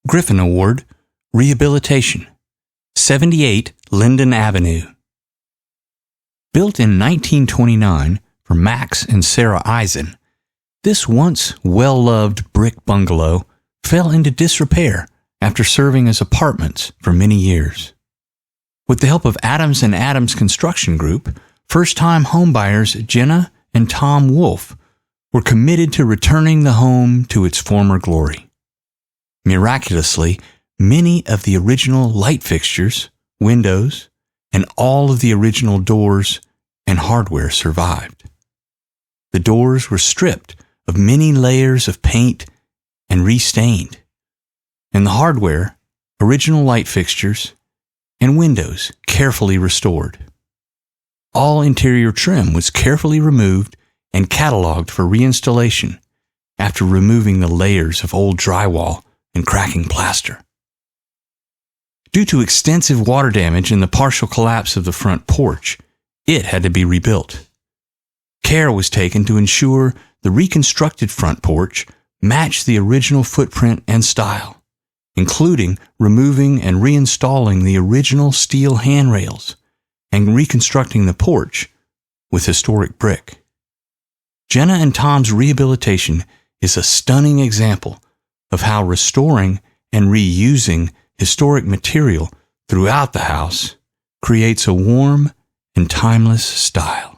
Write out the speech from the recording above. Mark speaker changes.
Speaker 1: Griffin Award, Rehabilitation, 78 Linden Avenue. Built in 1929 for Max and Sarah Izen, this once well-loved brick bungalow fell into disrepair after serving as apartments for many years. With the help of Adams & Adams Construction Group, first-time homebuyers Jenna and Tom Wolfe were committed to returning the home to its former glory. Miraculously, many of the original light fixtures, windows, and all of the original doors and hardware survived. The doors were stripped of many layers of paint and restained, and the hardware, original light fixtures, and windows carefully restored. All interior trim was carefully removed and cataloged for reinstallation after removing the layers of old drywall and cracking plaster. Due to extensive water damage and the partial collapse of the front porch, it had to be rebuilt. Care was taken to ensure the reconstructed front porch matched the original footprint and style, including removing and reinstalling the original steel handrails and reconstructing the porch with historic brick. Jenna and Tom's rehabilitation is a stunning example of how restoring and reusing historic material throughout the house creates a warm and timeless style.